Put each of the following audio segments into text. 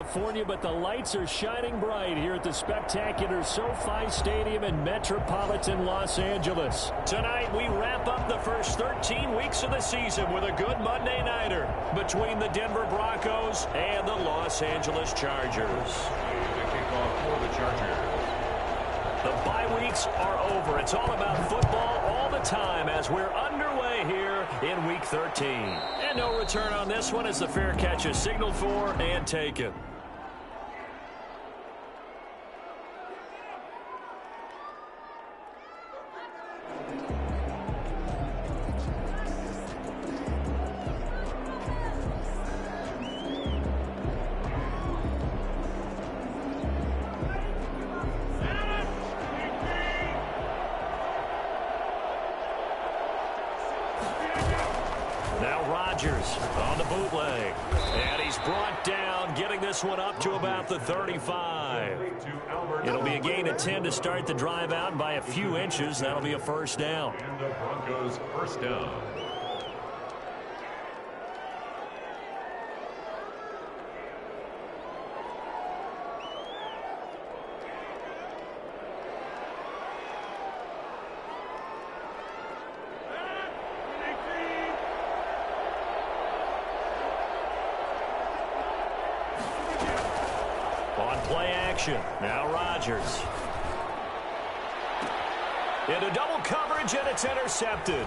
California, but the lights are shining bright here at the spectacular SoFi Stadium in metropolitan Los Angeles. Tonight, we wrap up the first 13 weeks of the season with a good Monday nighter between the Denver Broncos and the Los Angeles Chargers. The kickoff for the Chargers. The bye weeks are over. It's all about football all the time as we're underway here in Week 13. And no return on this one as the fair catch is signaled for and taken. On the bootleg, and he's brought down, getting this one up to about the 35. It'll be a gain of 10 to start the drive out by a few inches. That'll be a first down. And the Broncos first down. Play action. Now Rodgers. Into double coverage, and it's intercepted.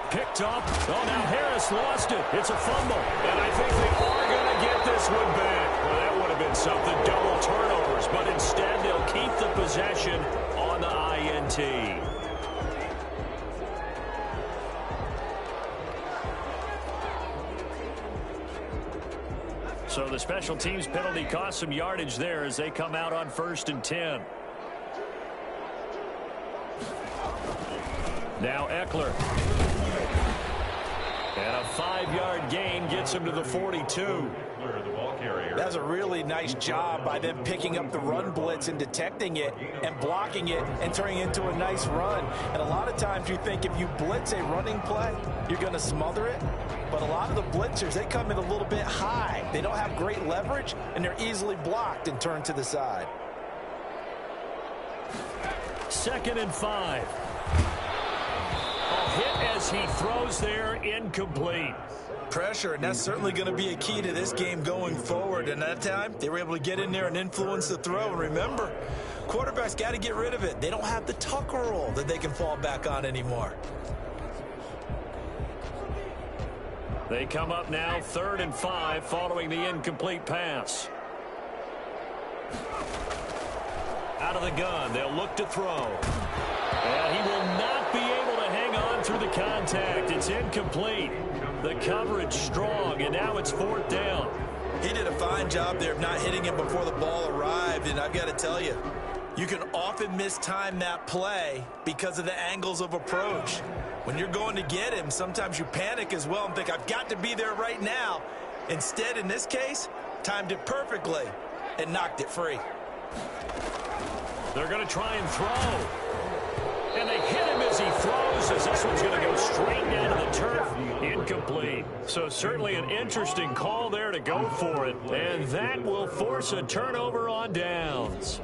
Picked up. Oh, now Harris lost it. It's a fumble. And I think they are going to get this one back. Well, that would have been something. Double turnovers. But instead, they'll keep the possession on the INT. So the special teams penalty cost some yardage there as they come out on 1st and 10. Now Eckler. And a 5-yard gain gets him to the 42. That's a really nice job by them picking up the run blitz and detecting it and blocking it and turning it into a nice run. And a lot of times you think if you blitz a running play, you're going to smother it. But a lot of the blitzers, they come in a little bit high. They don't have great leverage, and they're easily blocked and turned to the side. 2nd and 5. A hit as he throws there, incomplete. Pressure, and that's certainly going to be a key to this game going forward. And that time, they were able to get in there and influence the throw. And remember, quarterbacks got to get rid of it. They don't have the Tucker roll that they can fall back on anymore. They come up now 3rd and 5 following the incomplete pass. Out of the gun, they'll look to throw. And he will not be able to hang on through the contact. It's incomplete. The coverage strong, and now it's 4th down. He did a fine job there of not hitting him before the ball arrived, and I've got to tell you, you can often mistime that play because of the angles of approach. When you're going to get him, sometimes you panic as well and think, I've got to be there right now. Instead, in this case, timed it perfectly and knocked it free. They're going to try and throw. And they hit him as he throws, as this one's going to go straight down to the turf. Incomplete. So certainly an interesting call there to go for it. And that will force a turnover on downs.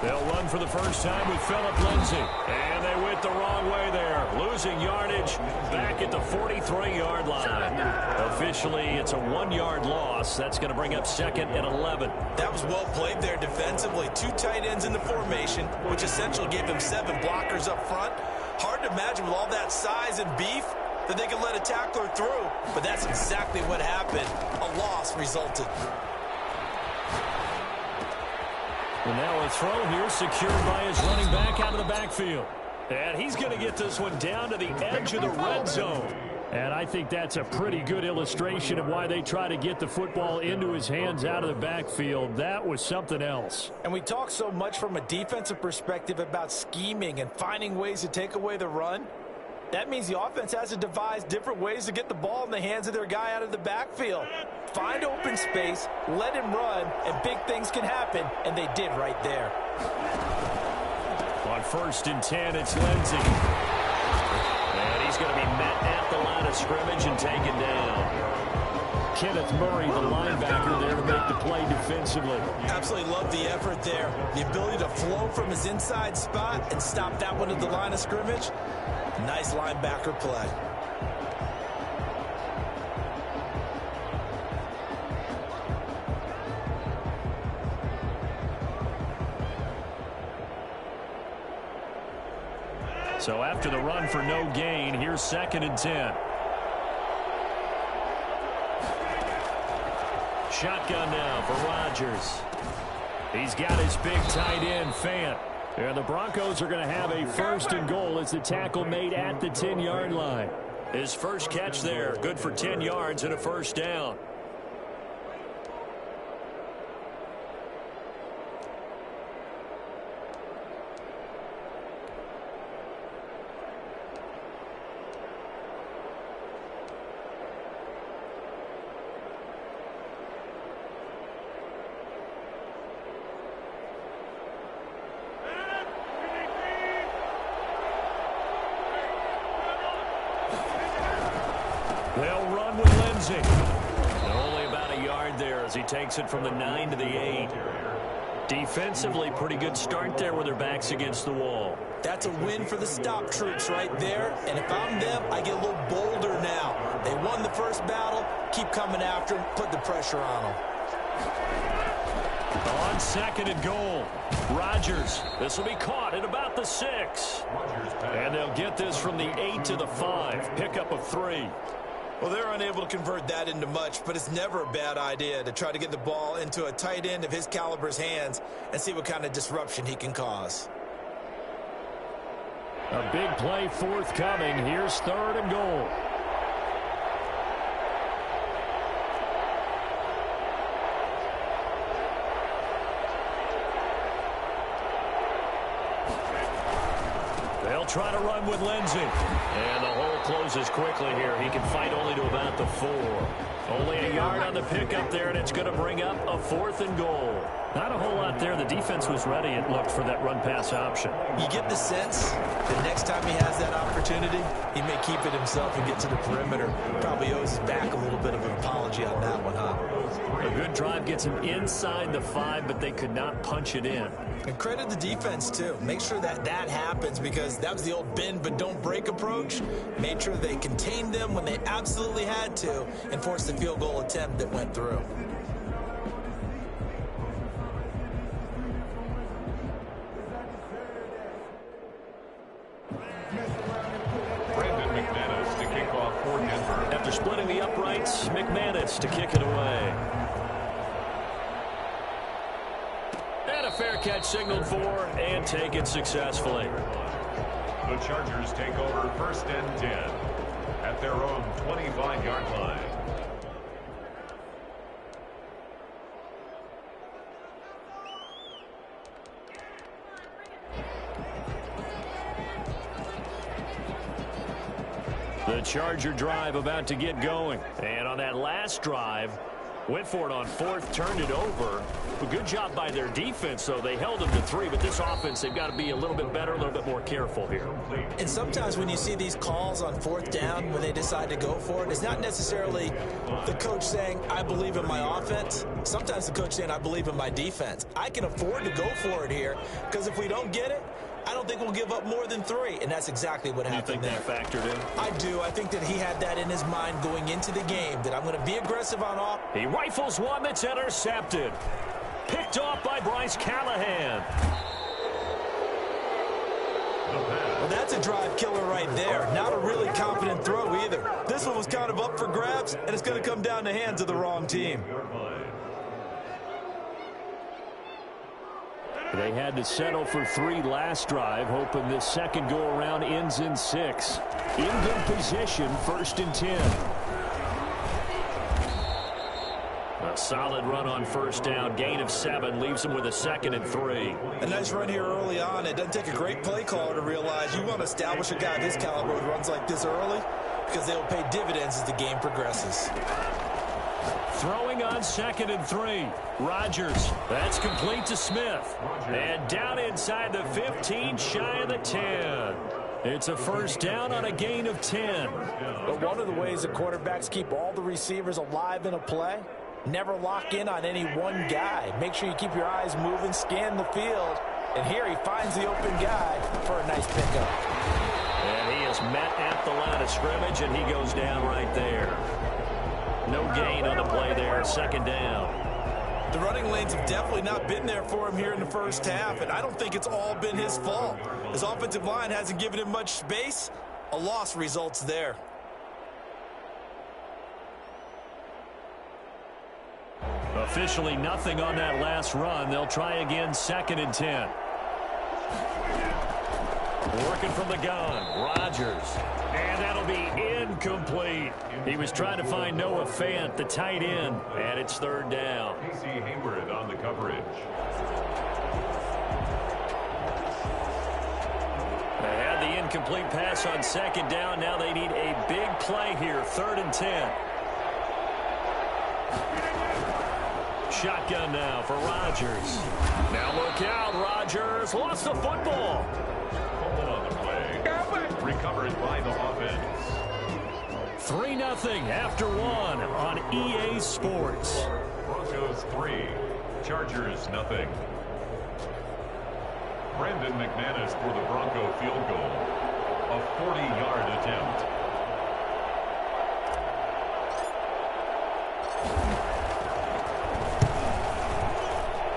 They'll run for the first time with Phillip Lindsay. And they went the wrong way there. Losing yardage back at the 43-yard line. Officially, it's a 1-yard loss. That's going to bring up 2nd and 11. That was well played there defensively. 2 tight ends in the formation, which essentially gave them 7 blockers up front. Hard to imagine with all that size and beef that they could let a tackler through. But that's exactly what happened. A loss resulted. And now a throw here secured by his running back out of the backfield. And he's going to get this one down to the edge of the red zone. And I think that's a pretty good illustration of why they try to get the football into his hands out of the backfield. That was something else. And we talk so much from a defensive perspective about scheming and finding ways to take away the run. That means the offense has to devise different ways to get the ball in the hands of their guy out of the backfield. Find open space, let him run, and big things can happen, and they did right there. On 1st and 10, it's Lindsey. And he's going to be met at the line of scrimmage and taken down. Kenneth Murray, the linebacker, there to make the play defensively. Absolutely love the effort there. The ability to flow from his inside spot and stop that one at the line of scrimmage. Nice linebacker play. So after the run for no gain, here's 2nd and 10. Shotgun now for Rodgers. He's got his big tight end, Fant. And the Broncos are going to have a 1st and goal as the tackle made at the 10-yard line. His first catch there, good for 10 yards and a 1st down. They'll run with Lindsey. Only about a yard there as he takes it from the 9 to the 8. Defensively, pretty good start there with their backs against the wall. That's a win for the stop troops right there. And if I'm them, I get a little bolder now. They won the first battle. Keep coming after them. Put the pressure on them. On 2nd and goal, Rodgers. This will be caught at about the 6. And they'll get this from the 8 to the 5. Pickup of 3. Well, they're unable to convert that into much, but it's never a bad idea to try to get the ball into a tight end of his caliber's hands and see what kind of disruption he can cause. A big play forthcoming. Here's 3rd and goal. They'll try to run with Lindsey. And the hole closes quickly here. He can fight only to about the 4. Only a yard on the pickup there, and it's going to bring up a 4th and goal. Not a whole lot there. The defense was ready, it looked, for that run-pass option. You get the sense that next time he has that opportunity, he may keep it himself and get to the perimeter. Probably owes his back a little bit of an apology on that one, huh? A good drive gets him inside the 5, but they could not punch it in. And credit the defense, too. Make sure that that happens, because that was the old bend but don't break approach. Made sure they contained them when they absolutely had to and forced the field goal attempt that went through. After splitting the uprights, McManus to kick it away. And a fair catch signaled for, and take it successfully. The Chargers take over 1st and 10 at their own 25-yard line. The Charger drive about to get going. And on that last drive, went for it on 4th, turned it over. A good job by their defense, though. They held them to 3, but this offense, they've got to be a little bit better, a little bit more careful here. And sometimes when you see these calls on 4th down, when they decide to go for it, it's not necessarily the coach saying, I believe in my offense. Sometimes the coach saying, I believe in my defense. I can afford to go for it here, because if we don't get it, I don't think we'll give up more than 3, and that's exactly what happened there. You think that factored in? I do. I think that he had that in his mind going into the game, that I'm going to be aggressive on off. He rifles one that's intercepted. Picked off by Bryce Callahan. Well, that's a drive killer right there. Not a really confident throw either. This one was kind of up for grabs, and it's going to come down the hands of the wrong team. They had to settle for 3 last drive, hoping this second go-around ends in 6. In good position, 1st and 10. A solid run on 1st down. Gain of 7 leaves them with a 2nd and 3. A nice run here early on. It doesn't take a great play caller to realize you want to establish a guy of his caliber with runs like this early because they will pay dividends as the game progresses. Throwing on 2nd and 3. Rodgers. That's complete to Smith. And down inside the 15, shy of the 10. It's a 1st down on a gain of 10. But one of the ways that quarterbacks keep all the receivers alive in a play, never lock in on any one guy. Make sure you keep your eyes moving, scan the field. And here he finds the open guy for a nice pickup. And he is met at the line of scrimmage, and he goes down right there. No gain on the play there, 2nd down. The running lanes have definitely not been there for him here in the 1st half, and I don't think it's all been his fault. His offensive line hasn't given him much space. A loss results there. Officially nothing on that last run. They'll try again, 2nd and 10. Working from the gun, Rodgers. And that'll be incomplete. He was trying to find Noah Fant, the tight end, and it's 3rd down. Casey Hayward on the coverage. They had the incomplete pass on 2nd down. Now they need a big play here, 3rd and 10. Shotgun now for Rodgers. Now look out, Rodgers lost the football. Fumble on the play. Recovered by the offense. 3-0 after 1 on EA Sports. Broncos 3, Chargers nothing. Brandon McManus for the Bronco field goal. A 40-yard attempt.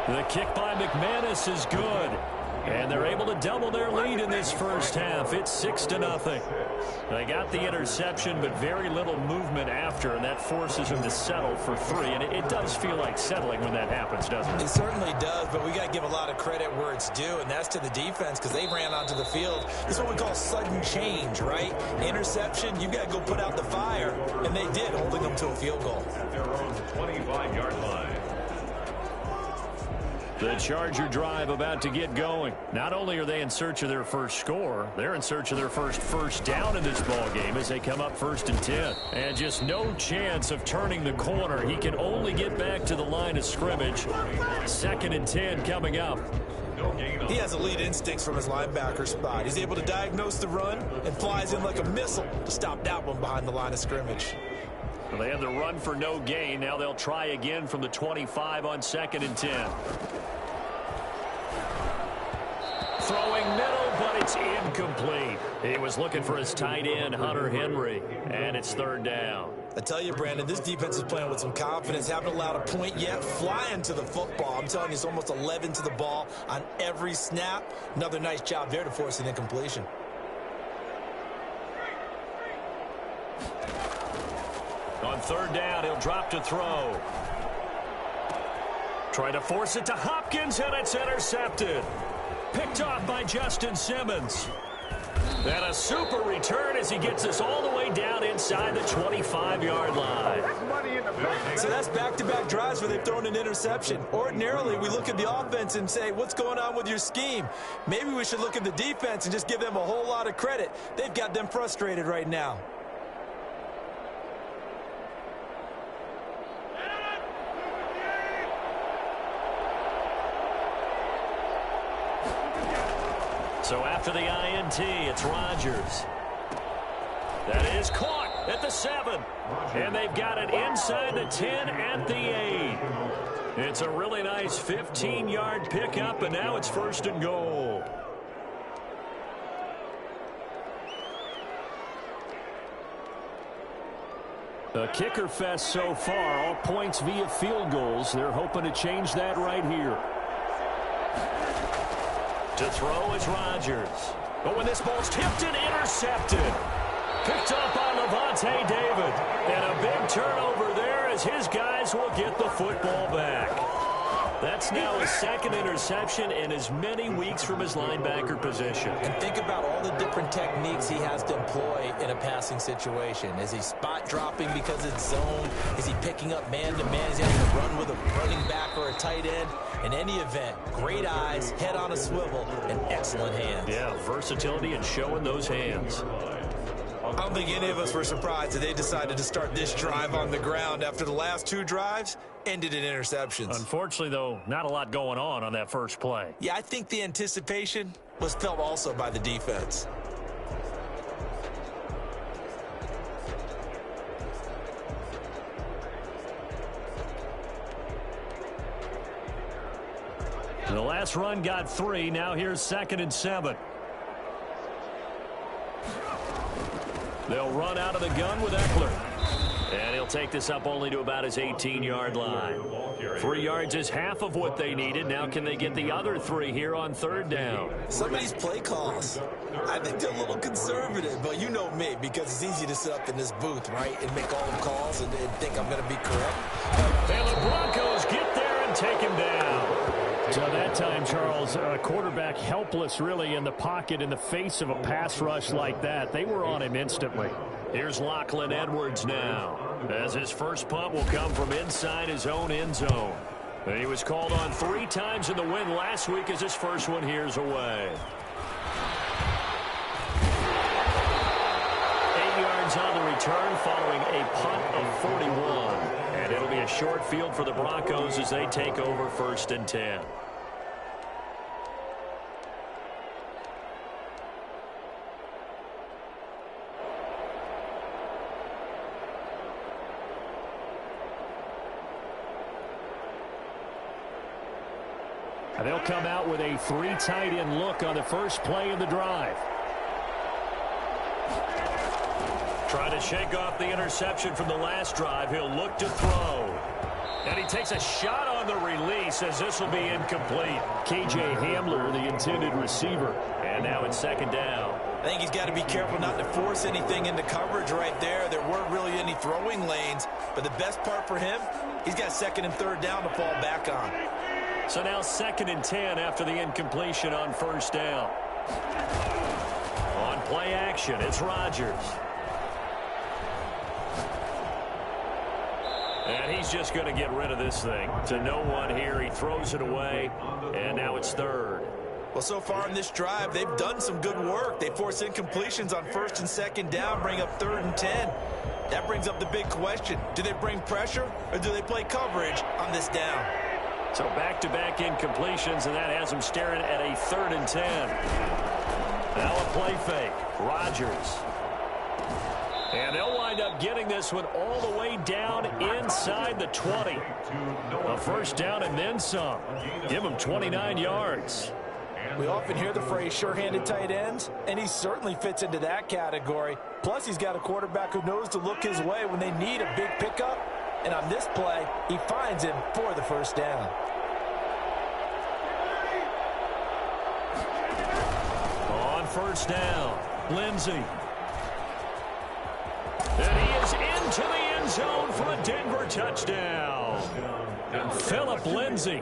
The kick by McManus is good. And they're able to double their lead in this 1st half. It's 6-0. They got the interception, but very little movement after, and that forces them to settle for 3. And it does feel like settling when that happens, doesn't it? It certainly does, but we got to give a lot of credit where it's due, and that's to the defense because they ran onto the field. This is what we call sudden change, right? Interception, you got to go put out the fire, and they did, holding them to a field goal. At their own 25-yard line. The Charger drive about to get going. Not only are they in search of their first score, they're in search of their first down in this ball game as they come up 1st and 10. And just no chance of turning the corner. He can only get back to the line of scrimmage. 2nd and 10 coming up. He has elite instincts from his linebacker spot. He's able to diagnose the run and flies in like a missile to stop that one behind the line of scrimmage. Well, they had the run for no gain. Now they'll try again from the 25 on 2nd and 10. Throwing middle, but it's incomplete. He was looking for his tight end, Hunter Henry, and it's 3rd down. I tell you, Brandon, this defense is playing with some confidence. Haven't allowed a point yet. Flying to the football. I'm telling you, it's almost 11 to the ball on every snap. Another nice job there to force an incompletion. On 3rd down, he'll drop to throw. Try to force it to Hopkins, and it's intercepted. Picked off by Justin Simmons. And a super return as he gets us all the way down inside the 25-yard line. So that's back-to-back drives where they've thrown an interception. Ordinarily, we look at the offense and say, what's going on with your scheme? Maybe we should look at the defense and just give them a whole lot of credit. They've got them frustrated right now. So after the INT, it's Rodgers. That is caught at the 7. And they've got it inside the 10 at the 8. It's a really nice 15-yard pickup, and now it's 1st and goal. A kicker fest so far, all points via field goals. They're hoping to change that right here. To throw is Rodgers. But when this ball's tipped and intercepted. Picked up by Levante David. And a big turnover there as his guys will get the football back. That's now his second interception in as many weeks from his linebacker position. And think about all the different techniques he has to employ in a passing situation. Is he spot dropping because it's zone? Is he picking up man-to-man? Is he having to run with a running back or a tight end? In any event, great eyes, head on a swivel, and excellent hands. Yeah, versatility and showing those hands. I don't think any of us were surprised that they decided to start this drive on the ground after the last two drives ended in interceptions. Unfortunately, though, not a lot going on that first play. Yeah, I think the anticipation was felt also by the defense. The last run got 3. Now here's 2nd and 7. They'll run out of the gun with Eckler. And he'll take this up only to about his 18-yard line. 3 yards is half of what they needed. Now can they get the other 3 here on 3rd down? Some of these play calls, I think they're a little conservative, but you know me, because it's easy to sit up in this booth, right, and make all the calls and think I'm going to be correct. And the Broncos get there and take him down. So that time, Charles, a quarterback helpless really in the pocket in the face of a pass rush like that. They were on him instantly. Here's Lachlan Edwards now, as his first punt will come from inside his own end zone. And he was called on 3 times in the win last week as his first one here's away. 8 yards on the return following a punt of 41. And it'll be a short field for the Broncos as they take over 1st and 10. And they'll come out with a 3 tight end look on the first play of the drive. Trying to shake off the interception from the last drive. He'll look to throw. And he takes a shot on the release as this will be incomplete. K.J. Hamler, the intended receiver. And now it's 2nd down. I think he's got to be careful not to force anything into coverage right there. There weren't really any throwing lanes. But the best part for him, he's got 2nd and 3rd down to fall back on. So now 2nd and 10 after the incompletion on 1st down. On play action, it's Rodgers. And he's just going to get rid of this thing. To no one here, he throws it away, and now it's 3rd. Well, so far in this drive, they've done some good work. They force incompletions on 1st and 2nd down, bring up 3rd and 10. That brings up the big question. Do they bring pressure, or do they play coverage on this down? So back-to-back incompletions, and that has them staring at a 3rd and 10. Now a play fake. Rodgers. And they'll wind up getting this one all the way down inside the 20. A 1st down and then some. Give him 29 yards. We often hear the phrase sure-handed tight ends, and he certainly fits into that category. Plus, he's got a quarterback who knows to look his way when they need a big pickup. And on this play, he finds him for the 1st down. On 1st down, Lindsey. And he is into the end zone for a Denver touchdown. Philip Lindsey,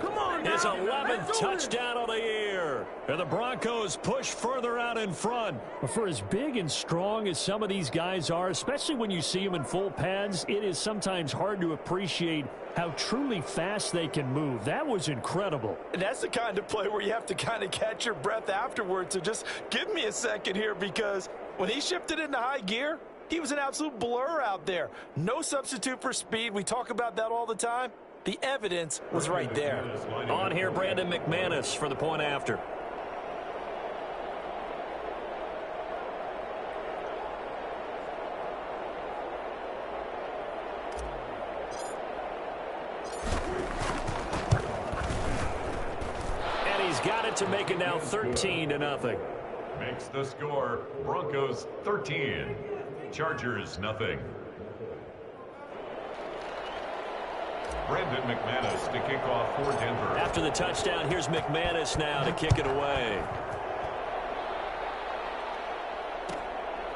his 11th touchdown of the year. And the Broncos push further out in front. For as big and strong as some of these guys are, especially when you see them in full pads, it is sometimes hard to appreciate how truly fast they can move. That was incredible. And that's the kind of play where you have to kind of catch your breath afterwards. So just give me a second here, because when he shifted into high gear, he was an absolute blur out there. No substitute for speed. We talk about that all the time. The evidence was right there. On here, Brandon McManus for the point after. And he's got it to make it now 13-0. Makes the score Broncos 13, Chargers nothing. Brandon McManus to kick off for Denver. After the touchdown, here's McManus now to kick it away.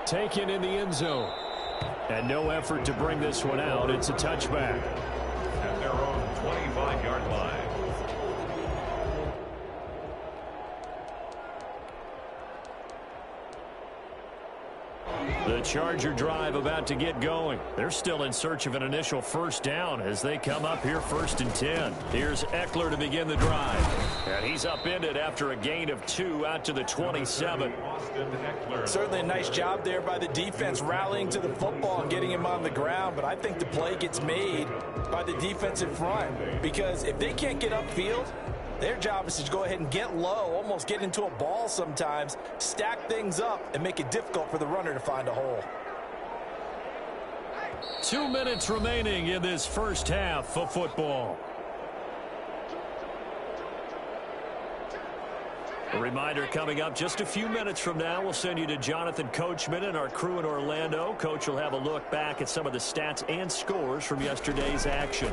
Taken in the end zone. And no effort to bring this one out. It's a touchback. At their own 25-yard line. The Charger drive about to get going. They're still in search of an initial first down as they come up here 1st and 10. Here's Eckler to begin the drive. And he's upended after a gain of 2 out to the 27. Certainly a nice job there by the defense rallying to the football and getting him on the ground. But I think the play gets made by the defensive front. Because if they can't get upfield, their job is to go ahead and get low, almost get into a ball sometimes, stack things up, and make it difficult for the runner to find a hole. 2 minutes remaining in this first half of football. A reminder coming up just a few minutes from now, we'll send you to Jonathan Coachman and our crew in Orlando. Coach will have a look back at some of the stats and scores from yesterday's action.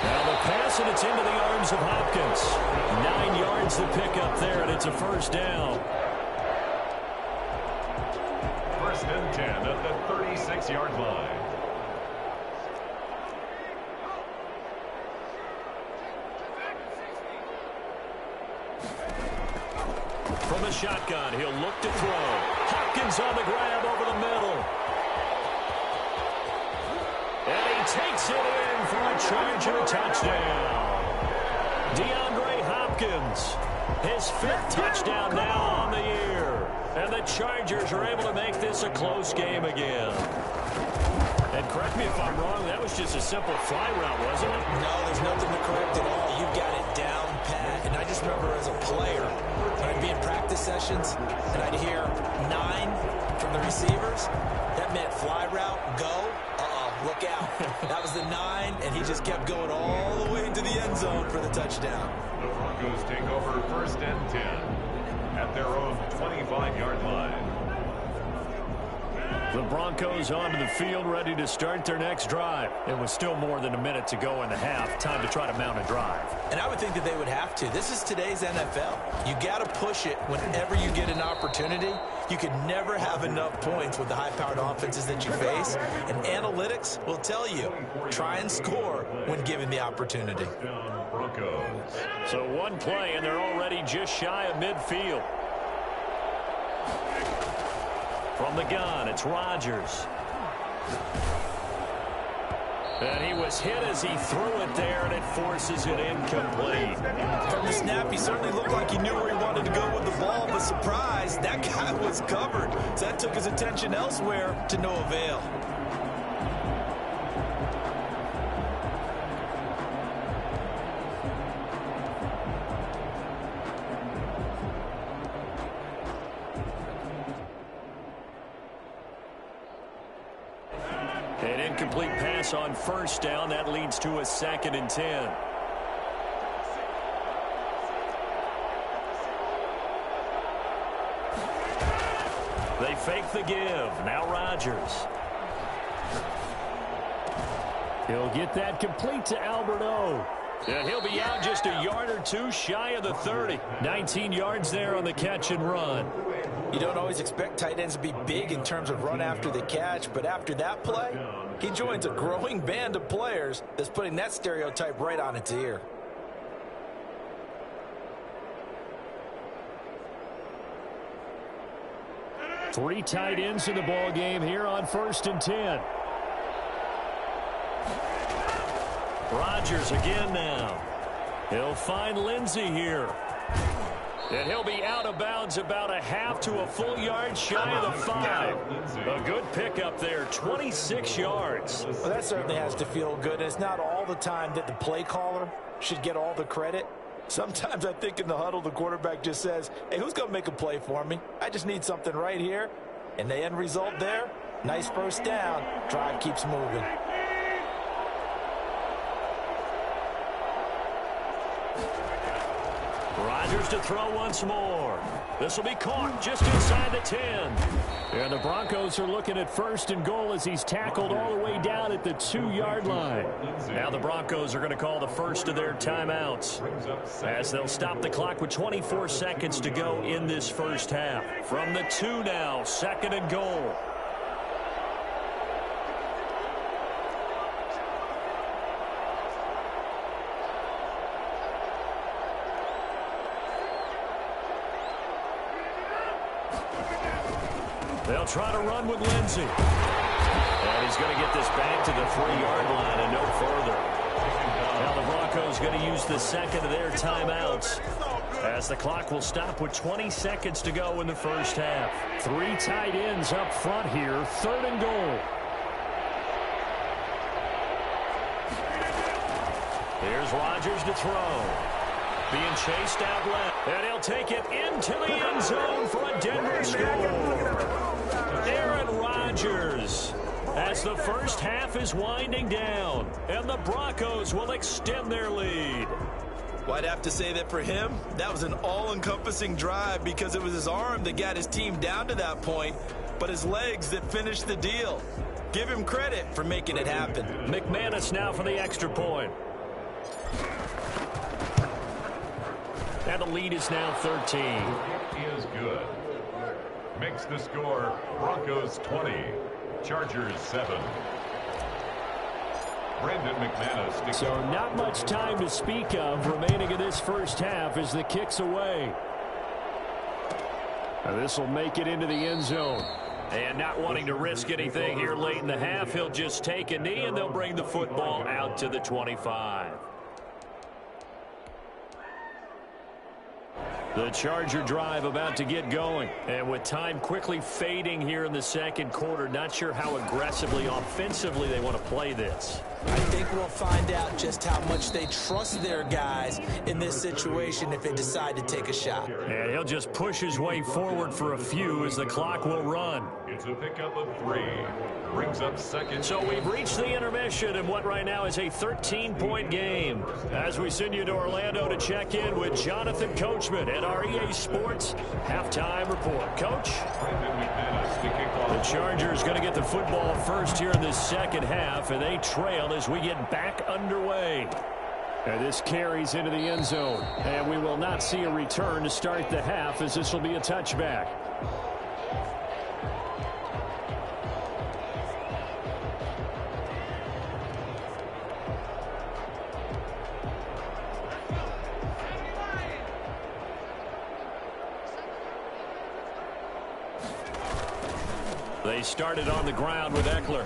Now the pass, and it's into the arms of Hopkins. 9 yards to pick up there, and it's a first down. 1st and 10 at the 36-yard line. From the shotgun, he'll look to throw. Hopkins on the grab over the middle. And he takes it in for a Charger touchdown. DeAndre Hopkins, his 5th touchdown now on the year. And the Chargers are able to make this a close game again. And correct me if I'm wrong, that was just a simple fly route, wasn't it? No, there's nothing to correct at all. You've got it down pat. And I just remember as a player, when I'd be in practice sessions, and I'd hear 9 from the receivers, that meant fly route, go. Look out. That was the 9, and he just kept going all the way into the end zone for the touchdown. The Broncos take over 1st and 10 at their own 25-yard line. The Broncos onto the field, ready to start their next drive. It was still more than a minute to go in the half. Time to try to mount a drive. And I would think that they would have to. This is today's NFL. You got to push it whenever you get an opportunity. You can never have enough points with the high-powered offenses that you face. And analytics will tell you, try and score when given the opportunity. So one play, and they're already just shy of midfield. From the gun, it's Rodgers. And he was hit as he threw it there, and it forces it incomplete. From the snap, he certainly looked like he knew where he wanted to go with the ball, but surprise, that guy was covered. So that took his attention elsewhere to no avail. An incomplete pass on 1st down. That leads to a 2nd and 10. They fake the give. Now Rodgers. He'll get that complete to Alberto. And he'll be out just a yard or 2 shy of the 30. 19 yards there on the catch and run. You don't always expect tight ends to be big in terms of run after the catch, but after that play, he joins a growing band of players that's putting that stereotype right on its ear. Three tight ends in the ball game here on 1st and 10. Rodgers again now. He'll find Lindsey here. And he'll be out of bounds about a half to a full yard shy of the 5. A good pickup there, 26 yards. Well, that certainly has to feel good. It's not all the time that the play caller should get all the credit. Sometimes I think in the huddle, the quarterback just says, hey, who's going to make a play for me? I just need something right here. And the end result there, nice first down. Drive keeps moving. Rodgers to throw once more. This will be caught just inside the 10. And the Broncos are looking at 1st and goal as he's tackled all the way down at the 2-yard line. Now the Broncos are going to call the first of their timeouts as they'll stop the clock with 24 seconds to go in this first half. From the 2 now, 2nd and goal. They'll try to run with Lindsey. And he's going to get this back to the 3-yard line and no further. Now the Broncos going to use the second of their timeouts, as the clock will stop with 20 seconds to go in the first half. 3 tight ends up front here, 3rd and goal. Here's Rodgers to throw. Being chased out left. And he'll take it into the end zone for a Denver score. Aaron Rodgers, as the first half is winding down, and the Broncos will extend their lead. Well, I'd have to say that for him, that was an all-encompassing drive because it was his arm that got his team down to that point, but his legs that finished the deal. Give him credit for making it happen. McManus now for the extra point. And the lead is now 13. He is good. Makes the score Broncos 20, Chargers 7. Brandon McManus. So not much time to speak of remaining in this first half as the kick's away. And this will make it into the end zone. And not wanting to risk anything here late in the half, he'll just take a knee and they'll bring the football out to the 25. The Charger drive about to get going. And with time quickly fading here in the second quarter, not sure how aggressively, offensively they want to play this. I think we'll find out just how much they trust their guys in this situation if they decide to take a shot. And he'll just push his way forward for a few as the clock will run. It's a pickup of 3. Brings up second. So we've reached the intermission in what right now is a 13-point game. As we send you to Orlando to check in with Jonathan Coachman at our EA Sports Halftime Report. Coach? The Chargers going to get the football first here in this second half, and they trail as we get back underway. And this carries into the end zone, and we will not see a return to start the half as this will be a touchback. They started on the ground with Eckler.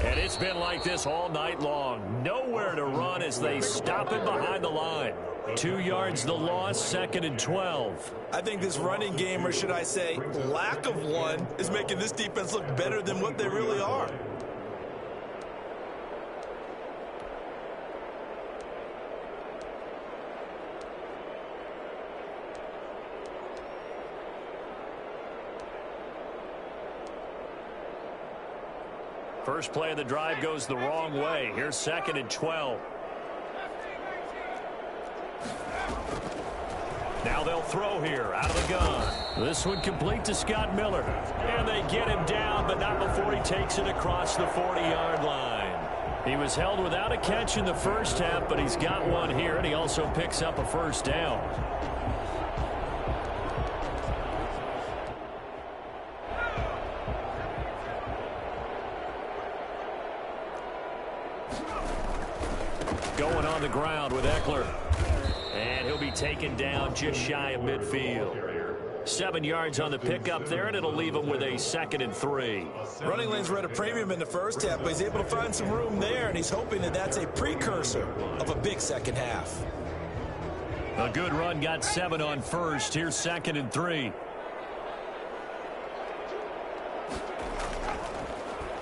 And it's been like this all night long. Nowhere to run as they stop it behind the line. 2 yards the loss, 2nd and 12. I think this running game, or should I say lack of one, is making this defense look better than what they really are. First play of the drive goes the wrong way. Here's 2nd and 12. Now they'll throw here out of the gun. This one complete to Scott Miller. And they get him down, but not before he takes it across the 40-yard line. He was held without a catch in the first half, but he's got one here, and he also picks up a first down. Going on the ground with Eckler. And he'll be taken down just shy of midfield. 7 yards on the pickup there, and it'll leave him with a 2nd and 3. Running lanes were at a premium in the first half, but he's able to find some room there, and he's hoping that that's a precursor of a big second half. A good run, got 7 on first. Here's 2nd and 3.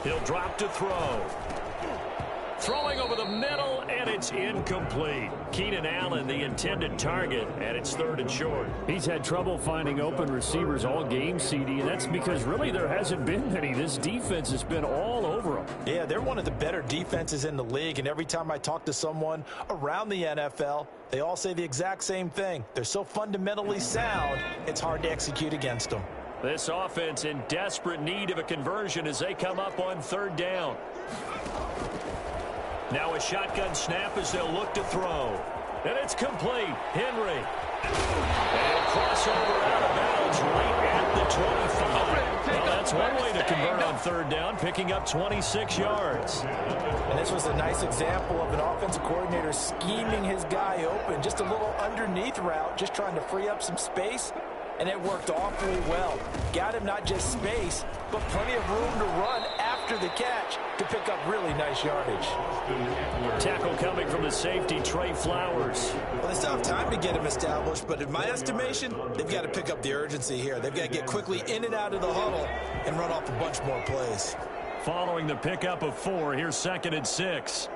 He'll drop to throw. Throwing over the middle, and it's incomplete. Keenan Allen, the intended target, and it's 3rd and short. He's had trouble finding open receivers all game, CD, and that's because really there hasn't been many. This defense has been all over them. Yeah, they're one of the better defenses in the league, and every time I talk to someone around the NFL, they all say the exact same thing. They're so fundamentally sound, it's hard to execute against them. This offense in desperate need of a conversion as they come up on 3rd down. Now a shotgun snap as they'll look to throw. And it's complete. Henry. And crossover out of bounds right at the 25. Well, that's one way to convert on 3rd down, picking up 26 yards. And this was a nice example of an offensive coordinator scheming his guy open. Just a little underneath route, just trying to free up some space. and it worked awfully well. Got him not just space, but plenty of room to run after the catch to pick up really nice yardage. Tackle coming from the safety, Trey Flowers. Well, they still have time to get him established, but in my estimation, they've got to pick up the urgency here. They've got to get quickly in and out of the huddle and run off a bunch more plays. Following the pickup of 4, here's 2nd and 6.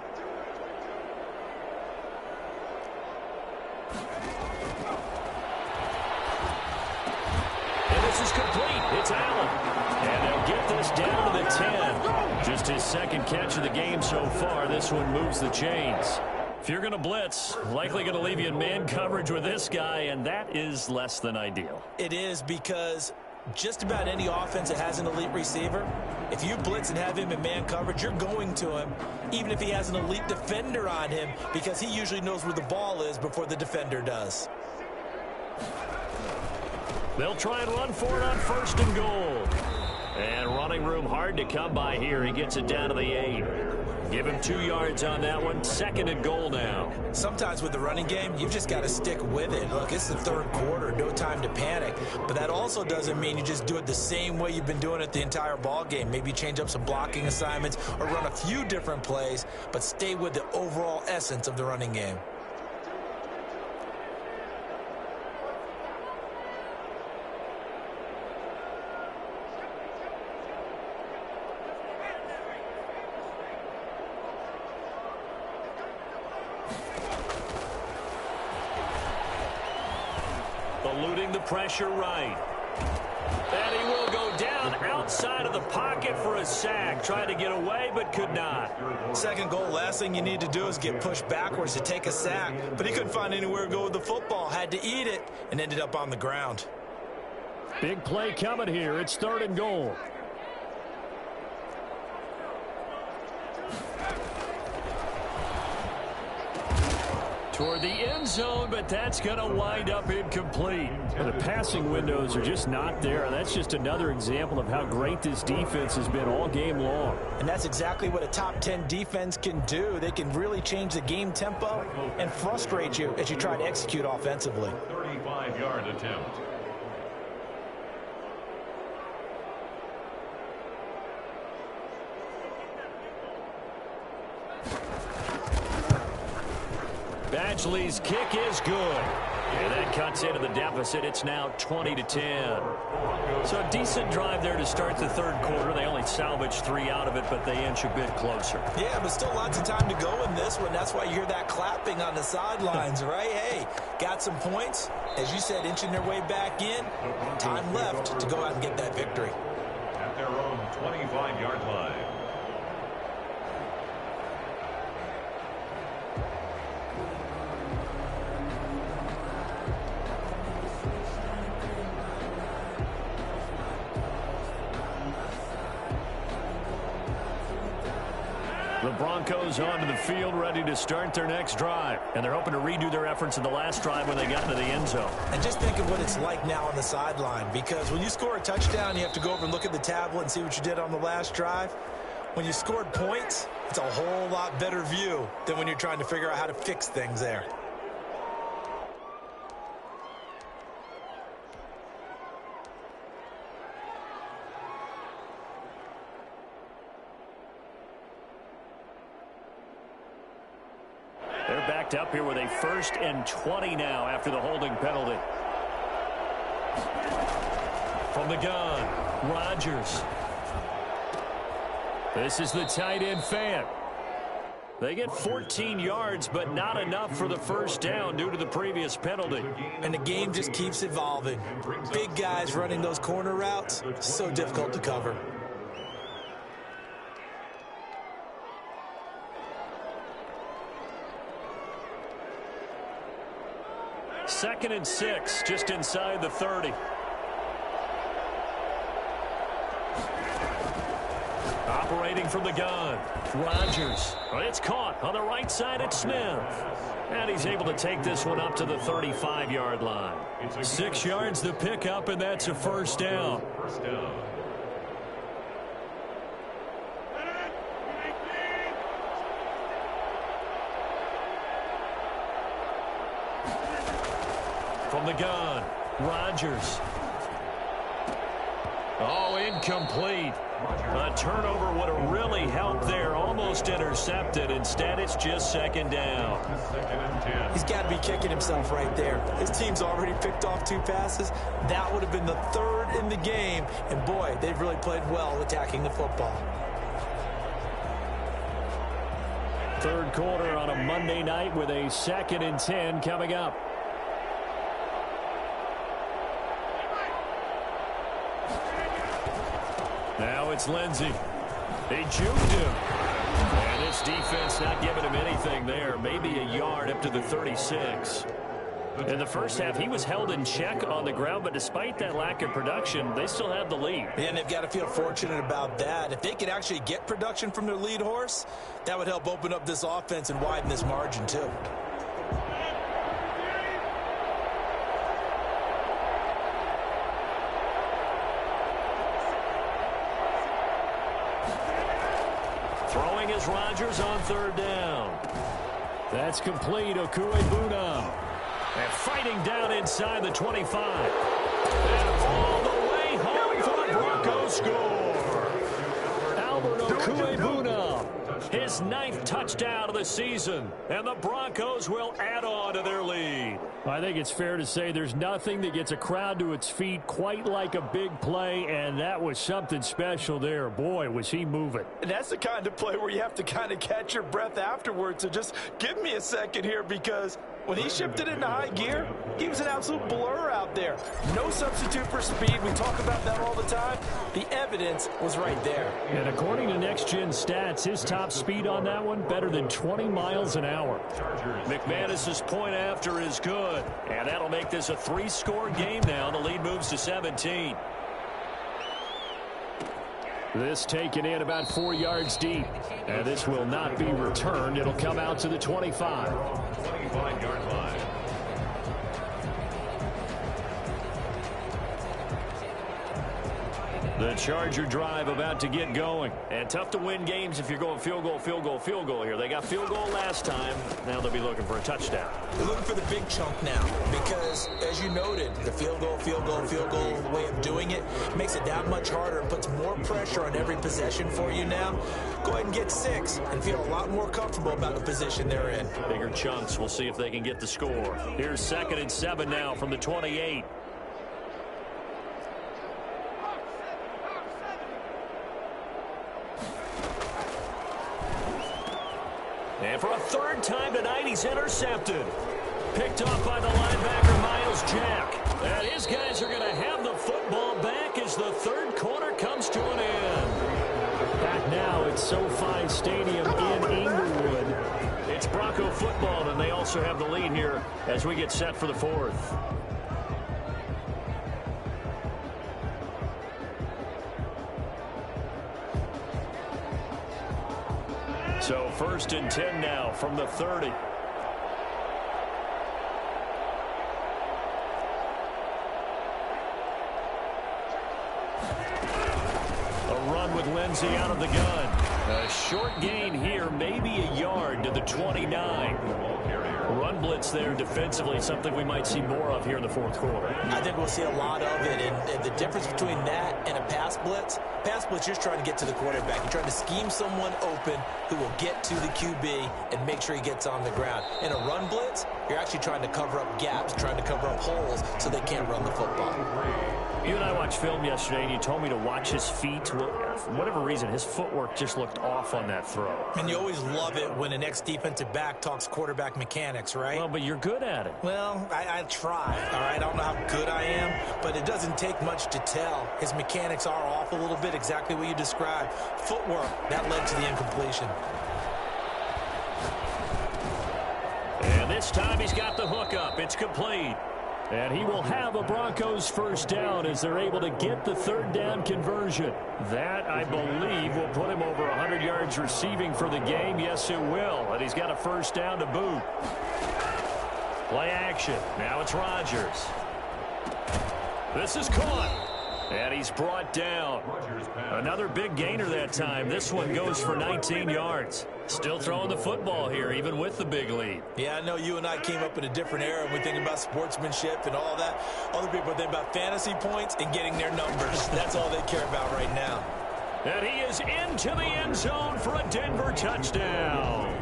And this is complete. It's Allen. And they'll get this down to the 10. Just his 2nd catch of the game so far. This one moves the chains. If you're going to blitz, likely going to leave you in man coverage with this guy, and that is less than ideal. It is, because just about any offense that has an elite receiver, if you blitz and have him in man coverage, you're going to him, even if he has an elite defender on him, because he usually knows where the ball is before the defender does. They'll try and run for it on 1st and goal. And running room hard to come by here. He gets it down to the 8. Give him 2 yards on that one. 2nd and goal now. Sometimes with the running game, you've just got to stick with it. Look, it's the 3rd quarter. No time to panic. But that also doesn't mean you just do it the same way you've been doing it the entire ball game. Maybe change up some blocking assignments or run a few different plays, but stay with the overall essence of the running game. Eluding the pressure right. And he will go down outside of the pocket for a sack. Tried to get away, but could not. 2nd goal, last thing you need to do is get pushed backwards to take a sack. But he couldn't find anywhere to go with the football. Had to eat it and ended up on the ground. Big play coming here. It's 3rd and goal. Toward the end zone, but that's going to wind up incomplete. And the passing windows are just not there. And that's just another example of how great this defense has been all game long. And that's exactly what a top 10 defense can do. They can really change the game tempo and frustrate you as you try to execute offensively. 35-yard attempt. Badgley's kick is good. And that cuts into the deficit. It's now 20-10. So a decent drive there to start the 3rd quarter. They only salvaged 3 out of it, but they inch a bit closer. Yeah, but still lots of time to go in this one. That's why you hear that clapping on the sidelines, right? Hey, got some points. As you said, inching their way back in. Time left to go out and get that victory. At their own 25-yard line. The Broncos onto the field, ready to start their next drive. And they're hoping to redo their efforts in the last drive when they got into the end zone. And just think of what it's like now on the sideline, because when you score a touchdown, you have to go over and look at the tablet and see what you did on the last drive. When you scored points, it's a whole lot better view than when you're trying to figure out how to fix things there. They're backed up here with a 1st and 20 now after the holding penalty. From the gun, Rodgers. This is the tight end fan. They get 14 yards, but not enough for the 1st down due to the previous penalty. And the game just keeps evolving. Big guys running those corner routes, so difficult to cover. Second and 6, just inside the 30. Operating from the gun, Rodgers. It's caught on the right side at Smith. And he's able to take this one up to the 35-yard line. 6 yards to pick up, and that's a 1st down. From the gun, Rodgers. Oh, incomplete. A turnover would have really helped there. Almost intercepted. Instead, it's just second down. He's got to be kicking himself right there. His team's already picked off 2 passes. That would have been the 3rd in the game. And, boy, they've really played well attacking the football. Third quarter on a Monday night with a 2nd and 10 coming up. Now it's Lindsey. They juked him. And this defense not giving him anything there. Maybe a yard up to the 36. In the first half, he was held in check on the ground, but despite that lack of production, they still have the lead. And they've got to feel fortunate about that. If they could actually get production from their lead horse, that would help open up this offense and widen this margin too. Throwing is Rodgers on 3rd down. That's complete. Okuegbuna. And fighting down inside the 25. And all the way home for the Broncos score. Albert Okuegbuna, his 9th touchdown of the season. And the Broncos will add on to their lead. I think it's fair to say there's nothing that gets a crowd to its feet quite like a big play, and that was something special there. Boy, was he moving. And that's the kind of play where you have to kind of catch your breath afterwards. So just give me a second here, because when he shifted into high gear, he was an absolute blur out there. No substitute for speed. We talk about that all the time. The evidence was right there. And according to Next Gen Stats, his top speed on that one, better than 20 miles an hour. McManus's point after is good. And that'll make this a 3-score game now. The lead moves to 17. This taken in about 4 yards deep. And this will not be returned. It'll come out to the 25. 25-yard line. The Charger drive about to get going. And tough to win games if you're going field goal, field goal, field goal here. They got field goal last time. Now they'll be looking for a touchdown. They're looking for the big chunk now because, as you noted, the field goal way of doing it makes it that much harder. It puts more pressure on every possession for you now. Go ahead and get 6 and feel a lot more comfortable about the position they're in. Bigger chunks. We'll see if they can get the score. Here's 2nd and 7 now from the 28. And for a 3rd time tonight, he's intercepted. Picked off by the linebacker, Miles Jack. And his guys are going to have the football back as the 3rd quarter comes to an end. Back now at SoFi Stadium in Inglewood. It's Bronco football, and they also have the lead here as we get set for the 4th. So 1st and 10 now from the 30. A run with Lindsey out of the gun. A short gain here, maybe a yard to the 29. Run blitz there defensively, something we might see more of here in the 4th quarter. I think we'll see a lot of it, and the difference between that and a pass blitz, you're trying to get to the quarterback. You're trying to scheme someone open who will get to the QB and make sure he gets on the ground. In a run blitz, you're actually trying to cover up gaps, trying to cover up holes so they can't run the football. You and I watched film yesterday, and you told me to watch his feet. Well, for whatever reason, his footwork just looked off on that throw. And you always love it when an ex-defensive back talks quarterback mechanics, right? Well, but you're good at it. Well, I try, all right? I don't know how good I am, but it doesn't take much to tell. His mechanics are off a little bit, exactly what you described. Footwork, that led to the incompletion. And this time he's got the hook up. It's complete. And he will have a Broncos 1st down as they're able to get the 3rd down conversion. That, I believe, will put him over 100 yards receiving for the game. Yes, it will. And he's got a 1st down to boot. Play action. Now it's Rodgers. This is caught. And he's brought down. Another big gainer that time. This one goes for 19 yards. Still throwing the football here, even with the big lead. Yeah, I know you and I came up in a different era when we think about sportsmanship and all that. Other people think about fantasy points and getting their numbers. That's all they care about right now. And he is into the end zone for a Denver touchdown.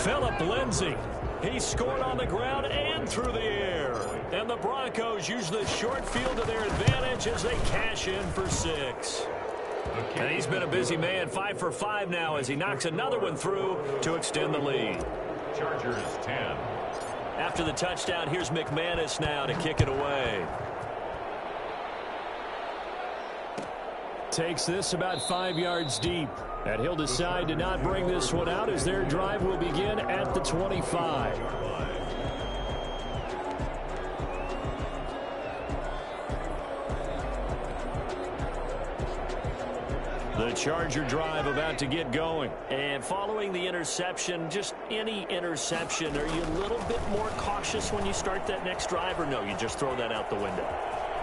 Phillip Lindsay. He scored on the ground and through the air. And the Broncos use the short field to their advantage as they cash in for 6. And he's been a busy man, 5 for 5 now as he knocks another one through to extend the lead. Chargers 10. After the touchdown, here's McManus now to kick it away. Takes this about 5 yards deep. And he'll decide to not bring this one out as their drive will begin at the 25. The Charger drive about to get going. And following the interception, just any interception, are you a little bit more cautious when you start that next drive, or no, you just throw that out the window?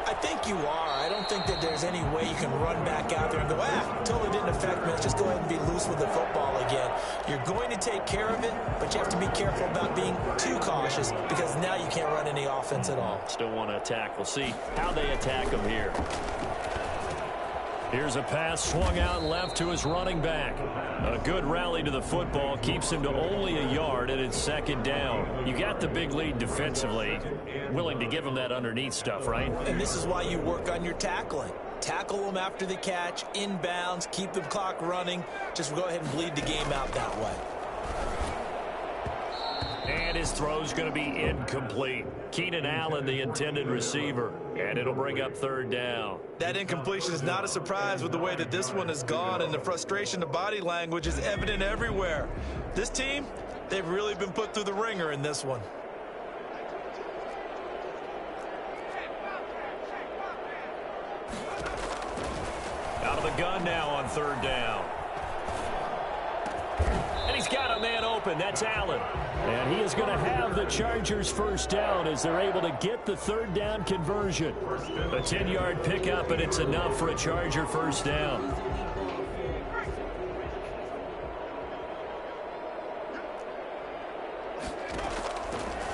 I think you are. I don't think that there's any way you can run back out there and go, totally didn't affect me. Let's just go ahead and be loose with the football again. You're going to take care of it, but you have to be careful about being too cautious because now you can't run any offense at all. Still want to attack. We'll see how they attack him here. Here's a pass swung out left to his running back. A good rally to the football keeps him to only a yard, and it's second down. You got the big lead defensively. Willing to give him that underneath stuff, right? And this is why you work on your tackling. Tackle them after the catch, inbounds, keep the clock running. Just go ahead and bleed the game out that way. And his throw's going to be incomplete. Keenan Allen, the intended receiver. And it'll bring up third down. That incompletion is not a surprise with the way that this one has gone, and the frustration of body language is evident everywhere. This team, they've really been put through the ringer in this one. Out of the gun now on third down. And he's got a man open. That's Allen. And he is going to have the Chargers first down as they're able to get the third down conversion. A 10-yard pickup, and it's enough for a Charger first down.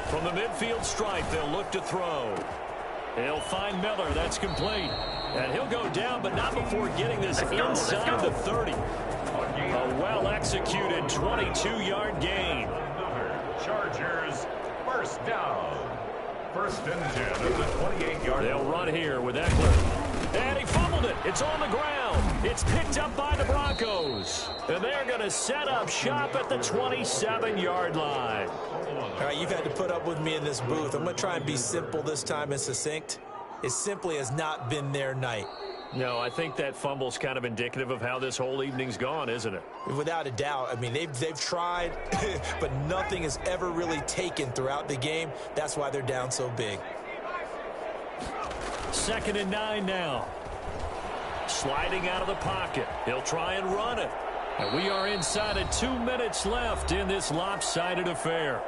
From the midfield stripe, they'll look to throw. He'll find Miller. That's complete. And he'll go down, but not before getting this inside the 30. A well-executed 22-yard gain. Chargers first down. First and 10 at the 28-yard line. They'll run here with Eckler. And he fumbled it. It's on the ground. It's picked up by the Broncos. And they're going to set up shop at the 27-yard line. All right, you've had to put up with me in this booth. I'm going to try and be simple this time and succinct. It simply has not been their night. No, I think that fumble's kind of indicative of how this whole evening's gone, isn't it? Without a doubt. I mean, they've tried, but nothing has ever really taken throughout the game. That's why they're down so big. 2nd and 9 now. Sliding out of the pocket. He'll try and run it. And we are inside of 2 minutes left in this lopsided affair.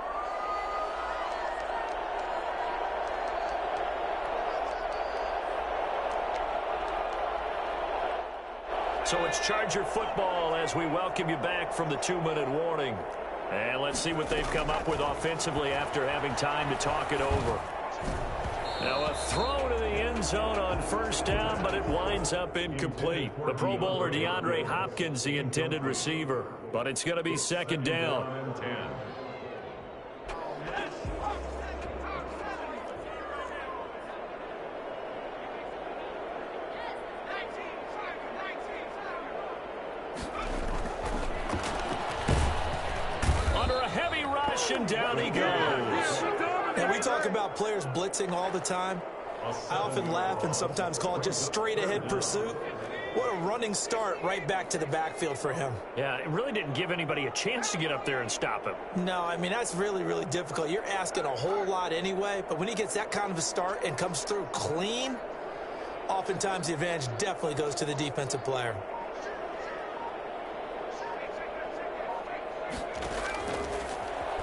So it's Charger football as we welcome you back from the 2-minute warning. And let's see what they've come up with offensively after having time to talk it over. Now a throw to the end zone on first down, but it winds up incomplete. The Pro Bowler DeAndre Hopkins, the intended receiver. But it's going to be second down. And down he goes. And we talk about players blitzing all the time. I often laugh and sometimes call it just straight ahead pursuit. What a running start right back to the backfield for him. Yeah, it really didn't give anybody a chance to get up there and stop him. No, I mean, that's really, really difficult. You're asking a whole lot anyway, but when he gets that kind of a start and comes through clean, oftentimes the advantage definitely goes to the defensive player.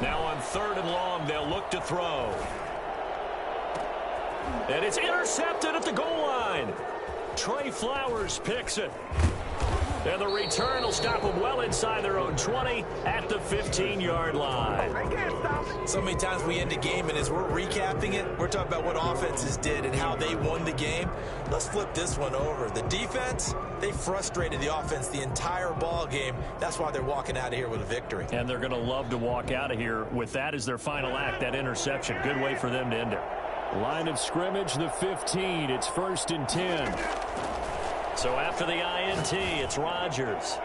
Now on 3rd and long, they'll look to throw. And it's intercepted at the goal line. Trey Flowers picks it. And the return will stop them well inside their own 20 at the 15-yard line. So many times we end a game, and as we're recapping it, we're talking about what offenses did and how they won the game. Let's flip this one over. The defense, they frustrated the offense the entire ball game. That's why they're walking out of here with a victory. And they're going to love to walk out of here with that as their final act, that interception. Good way for them to end it. Line of scrimmage, the 15. It's 1st and 10. So after the INT, it's Rodgers.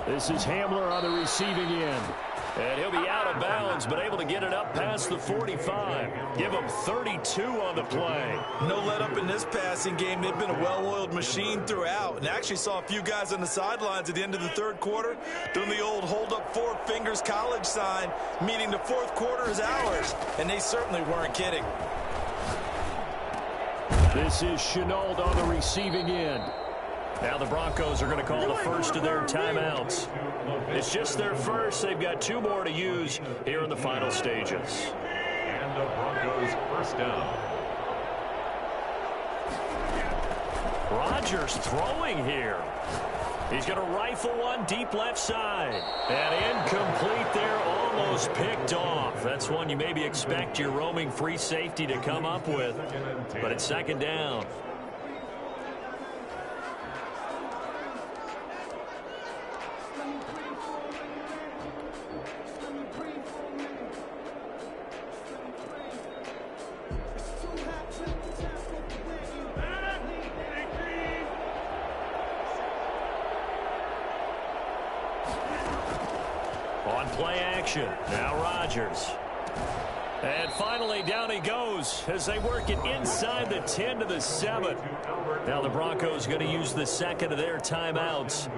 This is Hamler on the receiving end. And he'll be out of bounds, but able to get it up past the 45. Give him 32 on the play. No let up in this passing game. They've been a well-oiled machine throughout. And actually saw a few guys on the sidelines at the end of the third quarter doing the old hold up 4 fingers college sign, meaning the fourth quarter is ours. And they certainly weren't kidding. This is Chenault on the receiving end. Now the Broncos are going to call the first of their timeouts. It's just their first. They've got 2 more to use here in the final stages. And the Broncos first down. Rodgers throwing here. He's going to rifle one deep left side. And incomplete there, almost picked off. That's one you maybe expect your roaming free safety to come up with. But it's 2nd down. On play action, now Rodgers. And finally, down he goes as they work it inside the 10 to the 7. Now the Broncos going to use the second of their timeouts.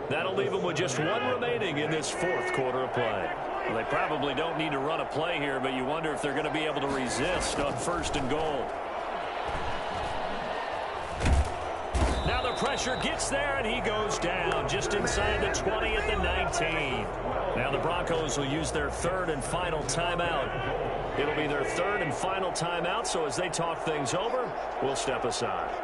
That'll leave them with just 1 remaining in this 4th quarter of play. Well, they probably don't need to run a play here, but you wonder if they're going to be able to resist on 1st and goal. Now the pressure gets there, and he goes down just inside the 20 at the 19. Now the Broncos will use their 3rd and final timeout. It'll be their 3rd and final timeout, so as they talk things over, we'll step aside.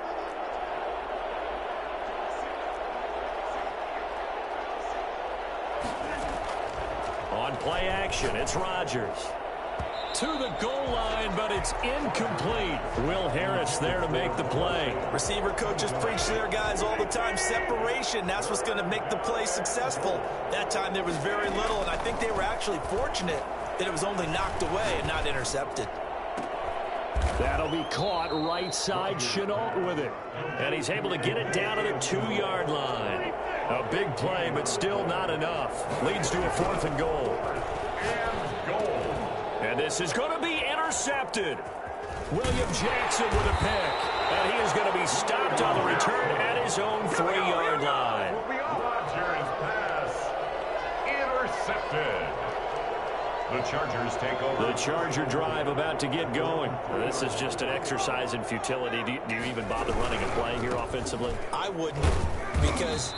On play action, it's Rodgers. To the goal line, but it's incomplete. Will Harris there to make the play. Receiver coaches preach to their guys all the time. Separation, that's what's going to make the play successful. That time there was very little, and I think they were actually fortunate that it was only knocked away and not intercepted. That'll be caught right side. Chenault with it. And he's able to get it down to the 2-yard line. A big play, but still not enough. Leads to a 4th and goal. And this is going to be intercepted. William Jackson with a pick. And he is going to be stopped on the return at his own 3-yard line. Rodgers pass intercepted. The Chargers take over. The Charger drive about to get going. This is just an exercise in futility. Do you even bother running a play here offensively? I wouldn't, because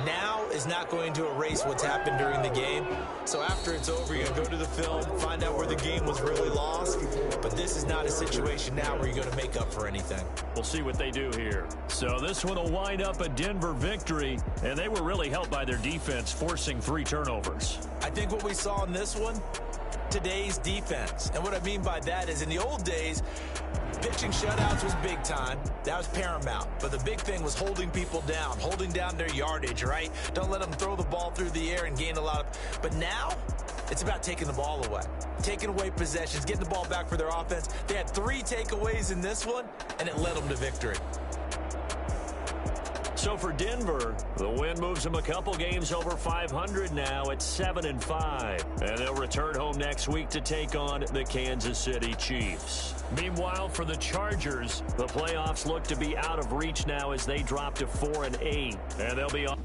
now is not going to erase what's happened during the game. So after it's over, you're going to go to the film, find out where the game was really lost. But this is not a situation now where you're going to make up for anything. We'll see what they do here. So this one will wind up a Denver victory, and they were really helped by their defense, forcing 3 turnovers. I think what we saw in this one, today's defense. And what I mean by that is in the old days, pitching shutouts was big time. That was paramount. But the big thing was holding people down, holding down their yardage, right? Don't let them throw the ball through the air and gain a lot of... But now, it's about taking the ball away. Taking away possessions, getting the ball back for their offense. They had 3 takeaways in this one, and it led them to victory. So for Denver, the win moves them a couple games over 500 now at 7-5. And they'll return home next week to take on the Kansas City Chiefs. Meanwhile, for the Chargers, the playoffs look to be out of reach now as they drop to 4-8. And they'll be on.